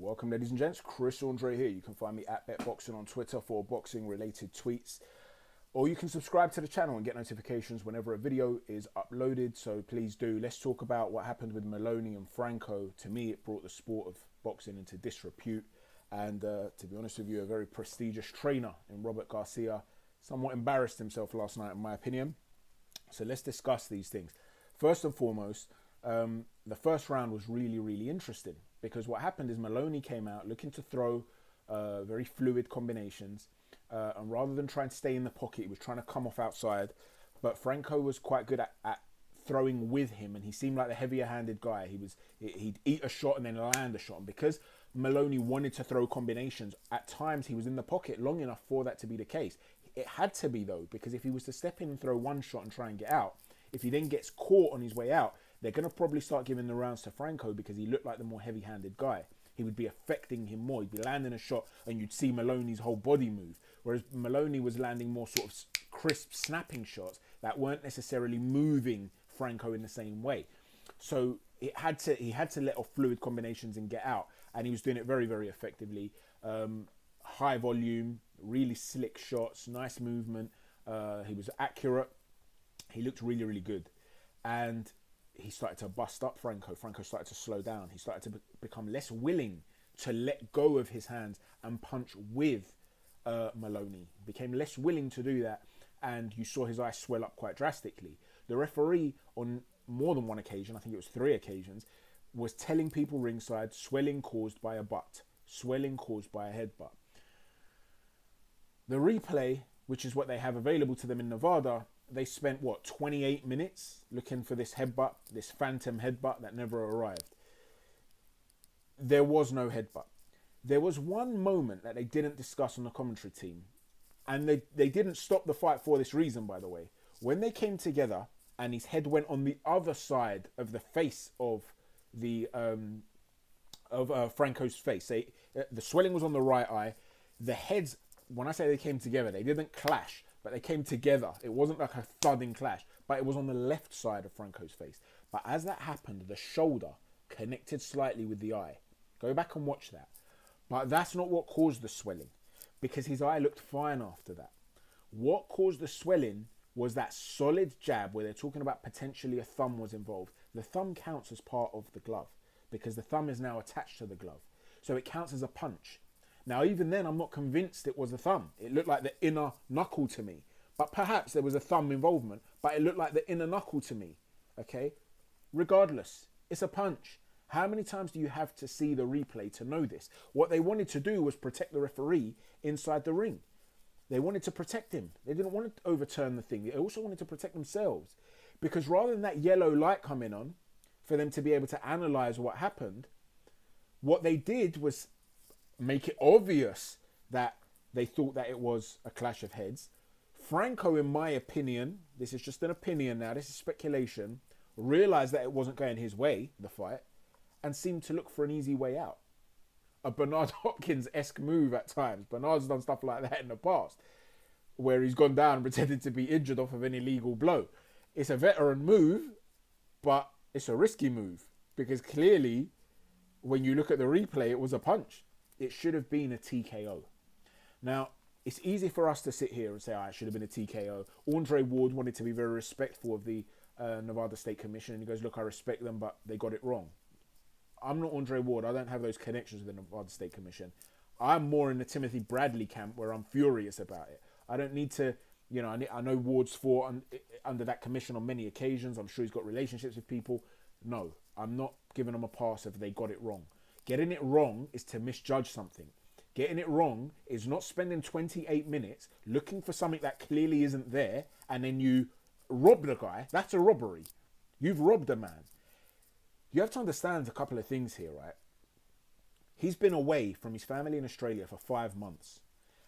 Welcome, ladies and gents. Chris Andre here. You can find me at BetBoxing on Twitter for boxing-related tweets. Or you can subscribe to the channel and get notifications whenever a video is uploaded. So please do. Let's talk about what happened with Moloney and Franco. To me, it brought the sport of boxing into disrepute. And to be honest with you, a very prestigious trainer in Robert Garcia somewhat embarrassed himself last night, in my opinion. So let's discuss these things. First and foremost, the first round was really interesting because what happened is Moloney came out looking to throw very fluid combinations, and rather than trying to stay in the pocket, he was trying to come off outside. But Franco was quite good at throwing with him, and he seemed like the heavier-handed guy. He'd eat a shot and then land a shot, and because Moloney wanted to throw combinations, at times he was in the pocket long enough for that to be the case. It had to be, though, because if he was to step in and throw one shot and try and get out, if he then gets caught on his way out, they're going to probably start giving the rounds to Franco because he looked like the more heavy-handed guy. He would be affecting him more. He'd be landing a shot and you'd see Moloney's whole body move. Whereas Moloney was landing more sort of crisp, snapping shots that weren't necessarily moving Franco in the same way. So he had to let off fluid combinations and get out. And he was doing it very effectively. High volume, really slick shots, nice movement. He was accurate. He looked really good. And he started to bust up Franco. Franco started to slow down. He started to become less willing to let go of his hands and punch with Moloney. Became less willing to do that, and you saw his eyes swell up quite drastically. The referee, on more than one occasion, I think it was 3 occasions, was telling people ringside, swelling caused by a butt, swelling caused by a headbutt. The replay, which is what they have available to them in Nevada, they spent, 28 minutes looking for this headbutt, this phantom headbutt that never arrived. There was no headbutt. There was one moment that they didn't discuss on the commentary team, and they didn't stop the fight for this reason, by the way. When they came together and his head went on the other side of the face of the Franco's face, the swelling was on the right eye. The heads, when I say they came together, they didn't clash, but they came together. It wasn't like a thudding clash, but it was on the left side of Franco's face. But as that happened, the shoulder connected slightly with the eye. Go back and watch that. But that's not what caused the swelling, because his eye looked fine after that. What caused the swelling was that solid jab where they're talking about potentially a thumb was involved. The thumb counts as part of the glove because the thumb is now attached to the glove. So it counts as a punch. Now, even then, I'm not convinced it was a thumb. It looked like the inner knuckle to me. But perhaps there was a thumb involvement, but it looked like the inner knuckle to me. Okay? Regardless, it's a punch. How many times do you have to see the replay to know this? What they wanted to do was protect the referee inside the ring. They wanted to protect him. They didn't want to overturn the thing. They also wanted to protect themselves. Because rather than that yellow light coming on, for them to be able to analyze what happened, what they did was make it obvious that they thought that it was a clash of heads. Franco, in my opinion, this is just an opinion now, this is speculation, realized that it wasn't going his way, the fight, and seemed to look for an easy way out. A Bernard Hopkins-esque move at times. Bernard's done stuff like that in the past, where he's gone down and pretended to be injured off of an illegal blow. It's a veteran move, but it's a risky move, because clearly, when you look at the replay, it was a punch. It should have been a TKO. Now, it's easy for us to sit here and say, it should have been a TKO. Andre Ward wanted to be very respectful of the Nevada State Commission. And he goes, look, I respect them, but they got it wrong. I'm not Andre Ward. I don't have those connections with the Nevada State Commission. I'm more in the Timothy Bradley camp where I'm furious about it. I don't need to, I know Ward's fought under that commission on many occasions. I'm sure he's got relationships with people. No, I'm not giving them a pass if they got it wrong. Getting it wrong is to misjudge something. Getting it wrong is not spending 28 minutes looking for something that clearly isn't there and then you rob the guy. That's a robbery. You've robbed a man. You have to understand a couple of things here, right? He's been away from his family in Australia for 5 months.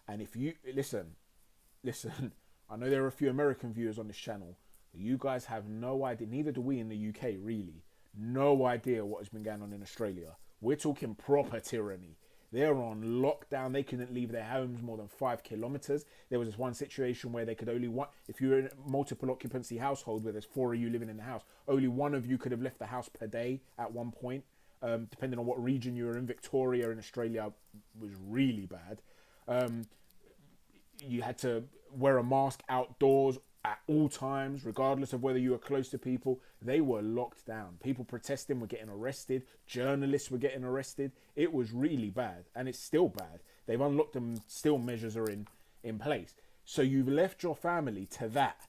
And if you... Listen, I know there are a few American viewers on this channel, but you guys have no idea, neither do we in the UK, really, no idea what has been going on in Australia. We're talking proper tyranny. They're on lockdown. They couldn't leave their homes more than 5 kilometers. There was this one situation where they could only if you're in a multiple occupancy household where there's 4 of you living in the house, only one of you could have left the house per day at one point. depending on what region you were in. Victoria in Australia was really bad. You had to wear a mask outdoors at all times, regardless of whether you were close to people. They were locked down. People protesting were getting arrested. Journalists were getting arrested. It was really bad, and it's still bad. They've unlocked them. Still measures are in place. So you've left your family to that.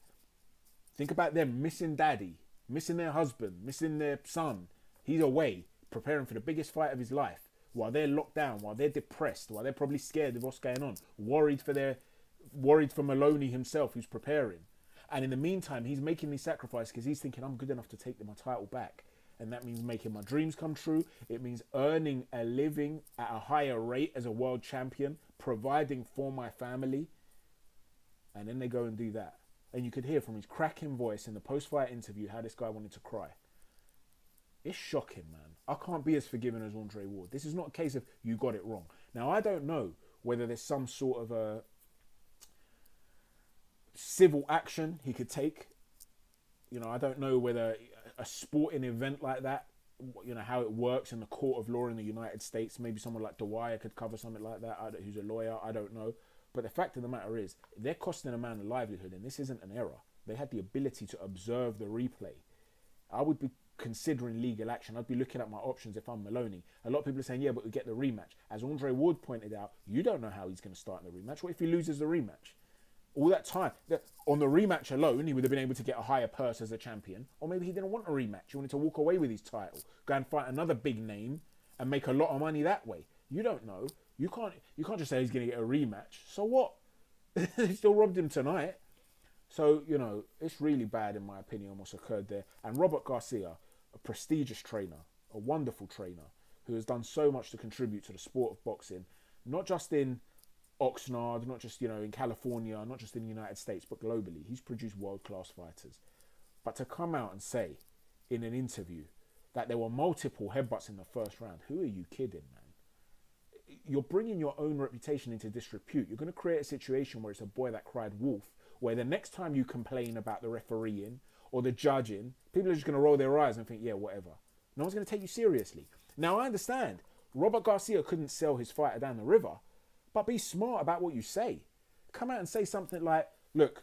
Think about them missing daddy, missing their husband, missing their son. He's away, preparing for the biggest fight of his life, while they're locked down, while they're depressed, while they're probably scared of what's going on, worried for Moloney himself, who's preparing. And in the meantime, he's making these sacrifices because he's thinking, I'm good enough to take my title back. And that means making my dreams come true. It means earning a living at a higher rate as a world champion, providing for my family. And then they go and do that. And you could hear from his cracking voice in the post-fight interview how this guy wanted to cry. It's shocking, man. I can't be as forgiving as Andre Ward. This is not a case of you got it wrong. Now, I don't know whether there's some sort of a civil action he could take. You know, I don't know whether a sporting event like that, you know, how it works in the court of law in the United States. Maybe someone like Dwyer could cover something like that, who's a lawyer. I don't know. But the fact of the matter is, they're costing a man a livelihood, and this isn't an error. They had the ability to observe the replay. I would be considering legal action. I'd be looking at my options if I'm Moloney. A lot of people are saying, yeah, but we get the rematch. As Andre Ward pointed out, you don't know how he's going to start in the rematch. What if he loses the rematch? All that time, on the rematch alone, he would have been able to get a higher purse as a champion. Or maybe he didn't want a rematch. He wanted to walk away with his title, go and fight another big name and make a lot of money that way. You don't know. You can't just say he's going to get a rematch. So what? They still robbed him tonight. So, you know, it's really bad in my opinion what's occurred there. And Robert Garcia, a prestigious trainer, a wonderful trainer, who has done so much to contribute to the sport of boxing, not just in Oxnard, not just, you know, in California, not just in the United States, but globally. He's produced world-class fighters. But to come out and say in an interview that there were multiple headbutts in the first round, who are you kidding, man? You're bringing your own reputation into disrepute. You're going to create a situation where it's a boy that cried wolf, where the next time you complain about the refereeing or the judging, people are just going to roll their eyes and think, yeah, whatever. No one's going to take you seriously. Now, I understand Robert Garcia couldn't sell his fighter down the river, but be smart about what you say. Come out and say something like, look,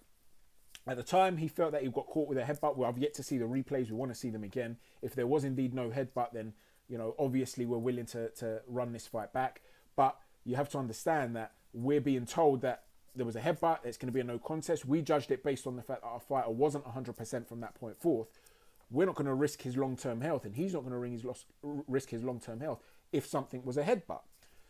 at the time he felt that he got caught with a headbutt. Well, I've yet to see the replays. We want to see them again. If there was indeed no headbutt, then, you know, obviously we're willing to run this fight back. But you have to understand that we're being told that there was a headbutt, it's going to be a no contest. We judged it based on the fact that our fighter wasn't 100% from that point forth. We're not going to risk his long-term health, and he's not going to risk his long-term health if something was a headbutt.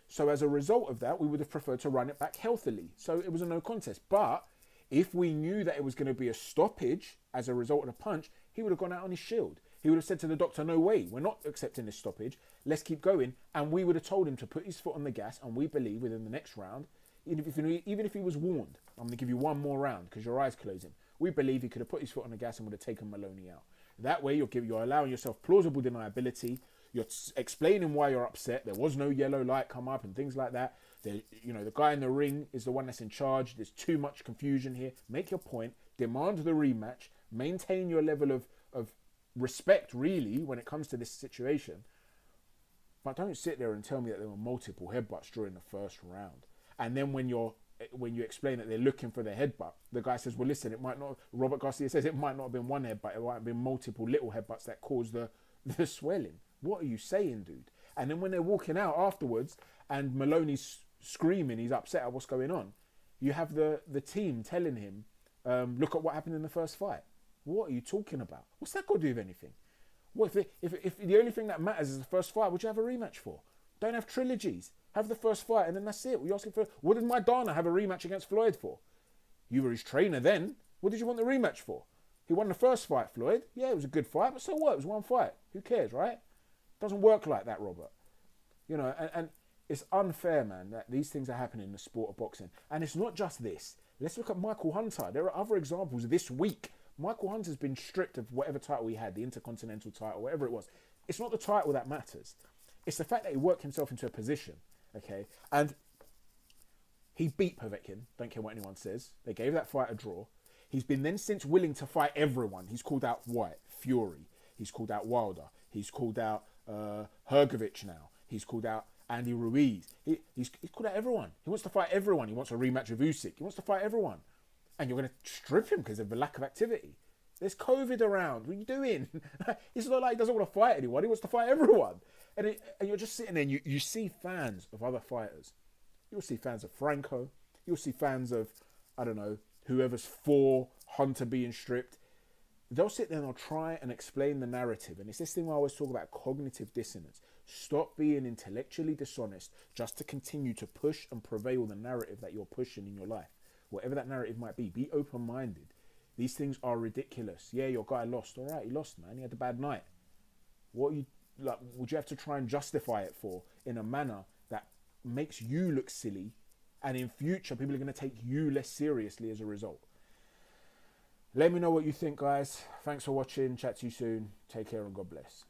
So as a result of that, we would have preferred to run it back healthily. So it was a no contest. But if we knew that it was going to be a stoppage as a result of the punch, he would have gone out on his shield. He would have said to the doctor, no way, we're not accepting this stoppage. Let's keep going. And we would have told him to put his foot on the gas. And we believe within the next round, even if he was warned, I'm going to give you one more round because your eye's closing. We believe he could have put his foot on the gas and would have taken Moloney out. That way, you're allowing yourself plausible deniability. You're explaining why you're upset. There was no yellow light come up and things like that. The guy in the ring is the one that's in charge. There's too much confusion here. Make your point. Demand the rematch. Maintain your level of respect, really, when it comes to this situation. But don't sit there and tell me that there were multiple headbutts during the first round. And then when you explain that they're looking for the headbutt, the guy says, well, listen, it might not, Robert Garcia says it might not have been one headbutt, it might have been multiple little headbutts that caused the swelling. What are you saying, dude? And then when they're walking out afterwards and Moloney's screaming, he's upset at what's going on, you have the team telling him, look at what happened in the first fight. What are you talking about? What's that got to do with anything? What if the only thing that matters is the first fight? Would you have a rematch for? Don't have trilogies. Have the first fight and then that's it. We're asking for. What did Maidana have a rematch against Floyd for? You were his trainer then. What did you want the rematch for? He won the first fight, Floyd. Yeah, it was a good fight, but so what? It was one fight. Who cares, right? Doesn't work like that, Robert. You know, and it's unfair, man, that these things are happening in the sport of boxing. And it's not just this. Let's look at Michael Hunter. There are other examples this week. Michael Hunter's been stripped of whatever title he had, the Intercontinental title, whatever it was. It's not the title that matters. It's the fact that he worked himself into a position, okay? And he beat Povetkin, don't care what anyone says. They gave that fight a draw. He's been then since willing to fight everyone. He's called out White, Fury. He's called out Wilder. He's called out Hergovich now. He's called out Andy Ruiz. He's called out everyone. He wants to fight everyone. He wants a rematch with Usyk. He wants to fight everyone. And you're going to strip him because of the lack of activity. There's COVID around. What are you doing? It's not like he doesn't want to fight anyone. He wants to fight everyone. And you're just sitting there and you see fans of other fighters. You'll see fans of Franco. You'll see fans of, I don't know, whoever's for Hunter being stripped. They'll sit there and they'll try and explain the narrative. And it's this thing where I always talk about cognitive dissonance. Stop being intellectually dishonest just to continue to push and prevail the narrative that you're pushing in your life. Whatever that narrative might be. Be open-minded. These things are ridiculous. Yeah, your guy lost. All right, he lost, man. He had a bad night. What you like? Would you have to try and justify it for in a manner that makes you look silly, and in future people are going to take you less seriously as a result? Let me know what you think, guys. Thanks for watching. Chat to you soon. Take care and God bless.